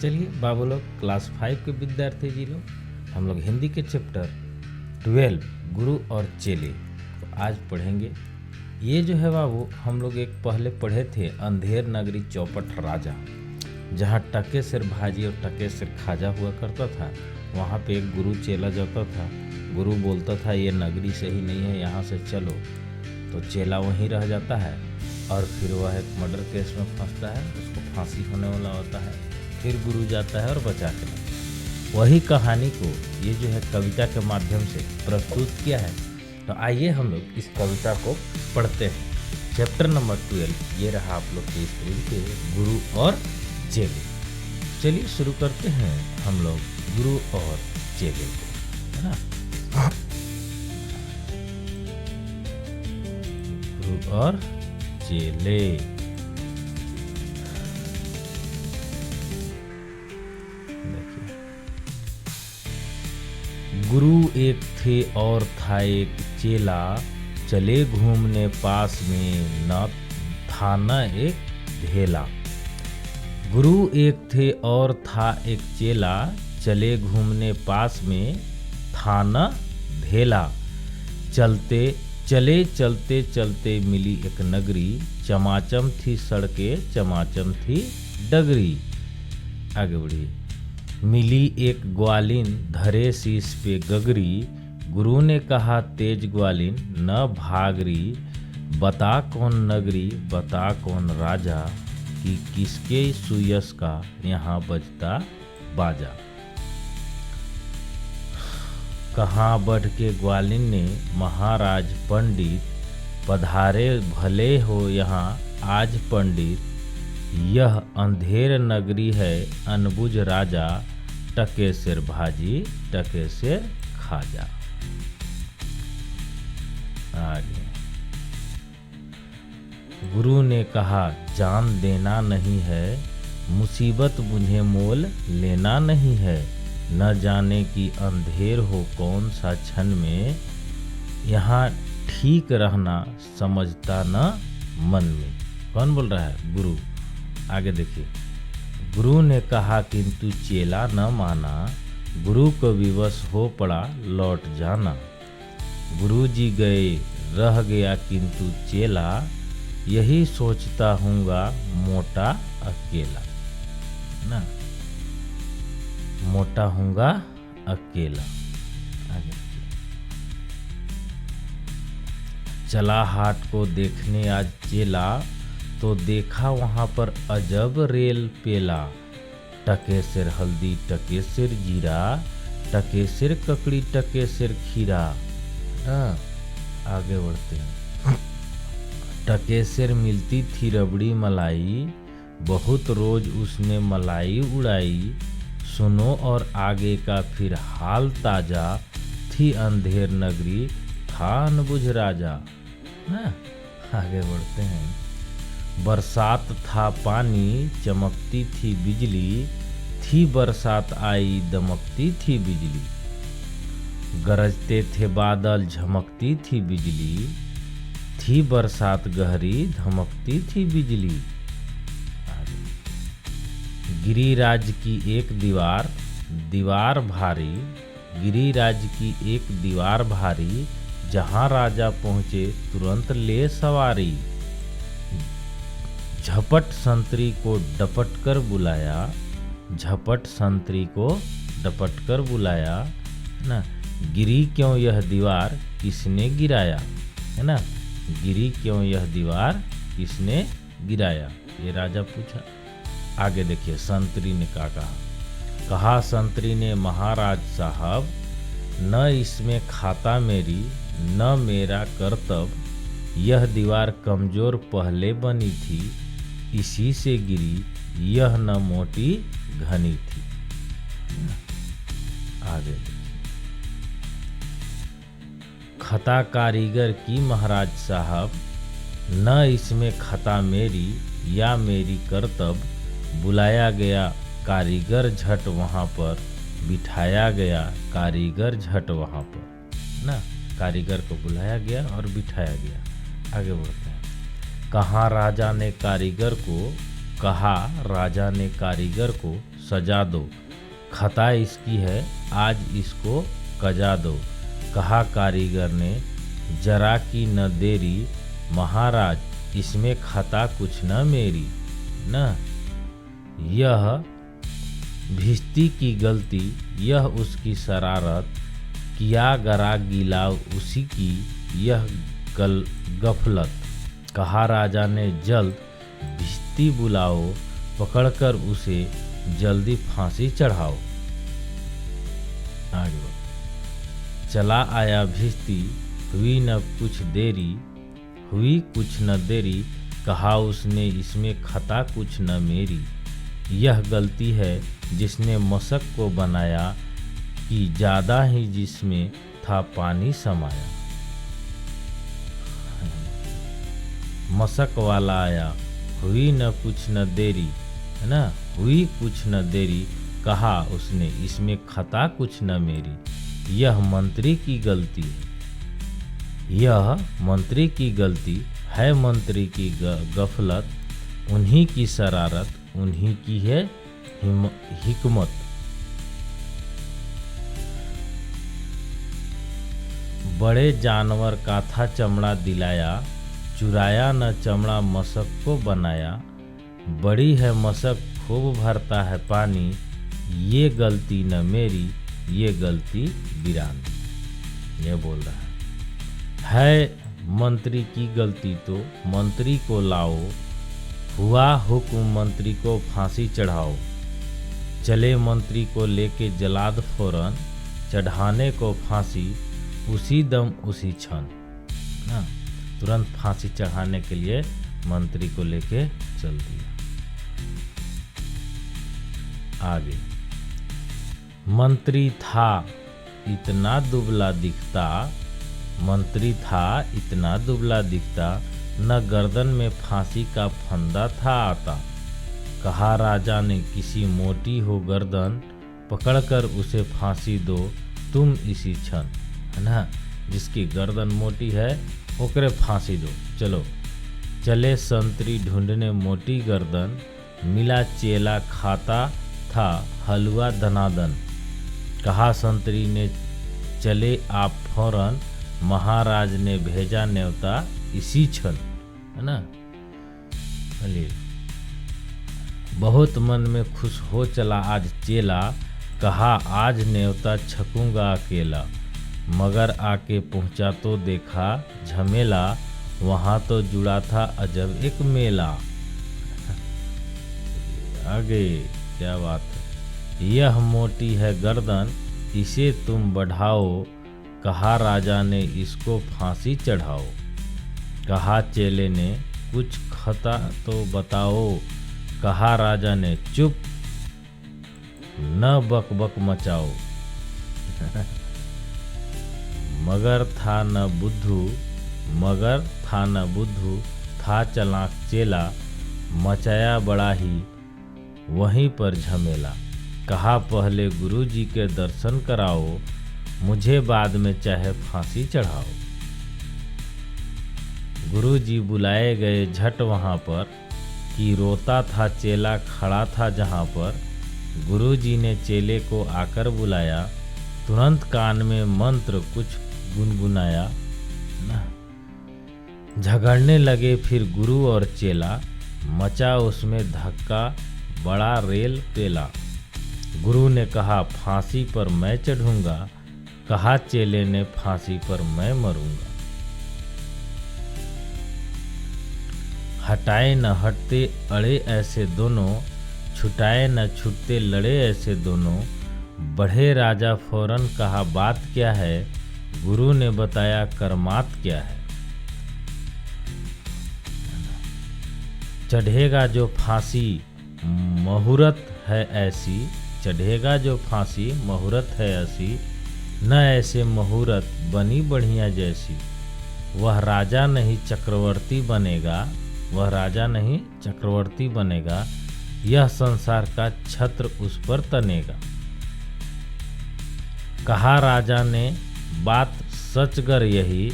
चलिए बाबू लोग, क्लास 5 के विद्यार्थी जी लोग, हम लोग हिंदी के चैप्टर 12 गुरु और चेले तो आज पढ़ेंगे। ये जो है बाबू, हम लोग एक पहले पढ़े थे अंधेर नगरी चौपट राजा, जहाँ टके सिर भाजी और टके सिर खाजा हुआ करता था। वहाँ पे एक गुरु चेला जाता था। गुरु बोलता था ये नगरी सही नहीं है, यहाँ से चलो। तो चेला वहीं रह जाता है और फिर वह एक मर्डर केस में फंसता है, उसको फांसी होने वाला होता है। फिर गुरु जाता है और बचा के लाता है। वही कहानी को ये जो है कविता के माध्यम से प्रस्तुत किया है। तो आइए हम लोग इस कविता को पढ़ते हैं। चैप्टर नंबर 12 ये रहा आप लोग के स्क्रीन पे, गुरु और चेले। चलिए शुरू करते हैं हम लोग गुरु और चेले को, है ना। गुरु और चेले। देखिए, गुरु एक थे और था एक चेला, चले घूमने पास में न था न एक ढेला। गुरु एक थे और था एक चेला, चले घूमने पास में था न ढेला। चले चलते चलते मिली एक नगरी, चमाचम थी सड़कें चमाचम थी डगरी। आगे बढ़िए। मिली एक ग्वालिन धरे शीश पे गगरी, गुरु ने कहा तेज ग्वालिन न भागरी। बता कौन नगरी बता कौन राजा, कि किसके सुयस का यहाँ बजता बाजा। कहाँ बढ़ के ग्वालिन ने महाराज पंडित, पधारे भले हो यहाँ आज पंडित। यह अंधेर नगरी है अनबुझ राजा, टके सिर भाजी टके सिर खाजा। आगे। गुरु ने कहा जान देना नहीं है, मुसीबत मुझे मोल लेना नहीं है। न जाने की अंधेर हो कौन सा क्षण में, यहाँ ठीक रहना समझता न मन में। कौन बोल रहा है? गुरु। आगे देखिए। गुरु ने कहा किंतु चेला न माना, गुरु को विवश हो पड़ा लौट जाना। गुरु जी गए रह गया किंतु चेला, यही सोचता हूँगा मोटा अकेला। ना, मोटा हूँगा अकेला। आगे चला हाट को देखने आज चेला, तो देखा वहाँ पर अजब रेल पेला। टके सिर हल्दी टके सिर जीरा, टके सिर ककड़ी टके सिर खीरा। आगे बढ़ते हैं। टके सिर मिलती थी रबड़ी मलाई, बहुत रोज उसने मलाई उड़ाई। सुनो और आगे का फिर हाल ताजा, थी अंधेर नगरी था अनबुझ राजा। आगे बढ़ते हैं। बरसात था पानी चमकती थी बिजली, थी बरसात आई दमकती थी बिजली। गरजते थे बादल झमकती थी बिजली, थी बरसात गहरी धमकती थी बिजली। गिरिराज की एक दीवार भारी, गिरिराज की एक दीवार भारी, जहाँ राजा पहुँचे तुरंत ले सवारी। झपट संतरी को डपट कर बुलाया, झपट संतरी को डपट कर बुलाया। है ना। गिरी क्यों यह दीवार किसने गिराया, है ना। गिरी क्यों यह दीवार किसने गिराया, ये राजा पूछा। आगे देखिए। संतरी ने क्या कहा संतरी ने महाराज साहब, न इसमें खाता मेरी न मेरा कर्तव्य। यह दीवार कमजोर पहले बनी थी, इसी से गिरी, यह न मोटी घनी थी। आगे खता कारीगर की महाराज साहब, न इसमें खता मेरी या मेरी कर्तव्य। बुलाया गया कारीगर झट वहाँ पर, बिठाया गया कारीगर झट वहाँ पर। ना, कारीगर को बुलाया गया और बिठाया गया। आगे बढ़ते हैं। कहा राजा ने कारीगर को सजा दो, खता इसकी है आज इसको कजा दो। कहा कारीगर ने जरा की न देरी, महाराज इसमें खता कुछ न मेरी। न यह भिश्ती की गलती, यह उसकी शरारत, किया गरा गिला उसी की यह गफलत। कहा राजा ने जल्द भिश्ती बुलाओ, पकड़कर उसे जल्दी फांसी चढ़ाओ। आगे चला आया भिश्ती, हुई न कुछ देरी, हुई कुछ न देरी। कहा उसने इसमें खता कुछ न मेरी। यह गलती है जिसने मशक को बनाया, कि ज़्यादा ही जिसमें था पानी समाया। मशक वाला आया, हुई न कुछ न देरी, है ना, हुई कुछ न देरी। कहा उसने इसमें खता कुछ न मेरी। यह मंत्री की गलती है, यह मंत्री की गलती है, मंत्री की गफलत, उन्हीं की शरारत, उन्हीं की है हिकमत। बड़े जानवर का था चमड़ा दिलाया, चुराया न चमड़ा मशक को बनाया। बड़ी है मशक खूब भरता है पानी, ये गलती न मेरी, ये गलती वीरानी। ये बोल रहा है मंत्री की गलती तो मंत्री को लाओ, हुआ हुक्म मंत्री को फांसी चढ़ाओ। चले मंत्री को लेके जलाद फौरन, चढ़ाने को फांसी उसी दम उसी क्षण। ना तुरंत फांसी चढ़ाने के लिए मंत्री को लेके चल दिया। आगे मंत्री था इतना दुबला दिखता, मंत्री था इतना दुबला दिखता, न गर्दन में फांसी का फंदा था आता। कहा राजा ने किसी मोटी हो गर्दन, पकड़कर उसे फांसी दो तुम इसी क्षण। है ना, जिसकी गर्दन मोटी है ओकरे फांसी दो। चलो चले संतरी ढूंढने मोटी गर्दन, मिला चेला खाता था हलवा धनादन। कहा संतरी ने चले आप फौरन, महाराज ने भेजा न्योता इसी क्षण। है ना, चलिए बहुत मन में खुश हो चला आज चेला, कहा आज न्योता छकूंगा अकेला। मगर आके पहुंचा तो देखा झमेला, वहां तो जुड़ा था अजब एक मेला। आगे क्या बात है, यह मोटी है गर्दन इसे तुम बढ़ाओ, कहा राजा ने इसको फांसी चढ़ाओ। कहा चेले ने कुछ खता तो बताओ, कहा राजा ने चुप न बक बक मचाओ। मगर था न बुद्धू, मगर था न बुद्धू, था चालाक चेला, मचाया बड़ा ही वहीं पर झमेला। कहा पहले गुरु जी के दर्शन कराओ, मुझे बाद में चाहे फांसी चढ़ाओ। गुरु जी बुलाए गए झट वहाँ पर, कि रोता था चेला खड़ा था जहाँ पर। गुरु जी ने चेले को आकर बुलाया, तुरंत कान में मंत्र कुछ गुनगुनाया ना। झगड़ने लगे फिर गुरु और चेला, मचा उसमें धक्का बड़ा रेल पेला। गुरु ने कहा फांसी पर मैं चढ़ूंगा, कहा चेले ने फांसी पर मैं मरूंगा। हटाए न हटते अड़े ऐसे दोनों, छुटाए न छुटते लड़े ऐसे दोनों। बढ़े राजा फौरन कहा बात क्या है, गुरु ने बताया कर्मात क्या है। चढ़ेगा जो फांसी मुहूर्त है ऐसी, चढ़ेगा जो फांसी मुहूर्त है ऐसी, न ऐसे मुहूर्त बनी बढ़िया जैसी। वह राजा नहीं चक्रवर्ती बनेगा, वह राजा नहीं चक्रवर्ती बनेगा, यह संसार का छत्र उस पर तनेगा। कहा राजा ने बात सचगर यही,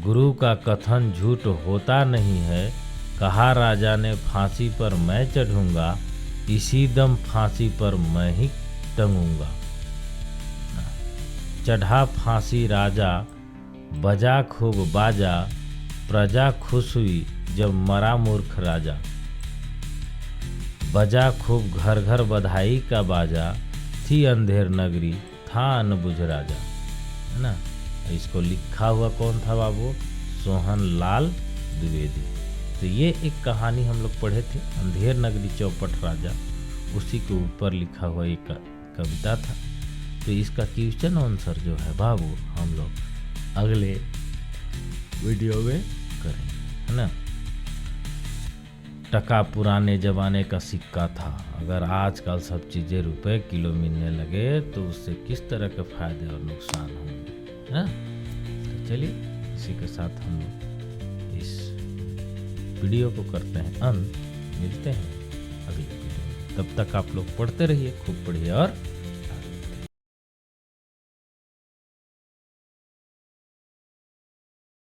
गुरु का कथन झूठ होता नहीं है। कहा राजा ने फांसी पर मैं चढ़ूंगा, इसी दम फांसी पर मैं ही टंगूंगा। चढ़ा फांसी राजा, बजा खूब बाजा, प्रजा खुश हुई जब मरा मूर्ख राजा। बजा खूब घर घर बधाई का बाजा, थी अंधेर नगरी था अनबुझ राजा, है ना। इसको लिखा हुआ कौन था बाबू? सोहन लाल द्विवेदी। तो ये एक कहानी हम लोग पढ़े थे, अंधेर नगरी चौपट राजा, उसी के ऊपर लिखा हुआ एक कविता था। तो इसका क्वेश्चन आंसर जो है बाबू हम लोग अगले वीडियो में करेंगे, है ना। टका पुराने ज़माने का सिक्का था, अगर आजकल सब चीज़ें रुपए किलो मिलने लगे तो उससे किस तरह के फायदे और नुकसान होंगे, है ना। तो चलिए इसी के साथ हम लोग इस वीडियो को करते हैं अंत, मिलते हैं अगले वीडियो में। तब तक आप लोग पढ़ते रहिए, खूब पढ़िए और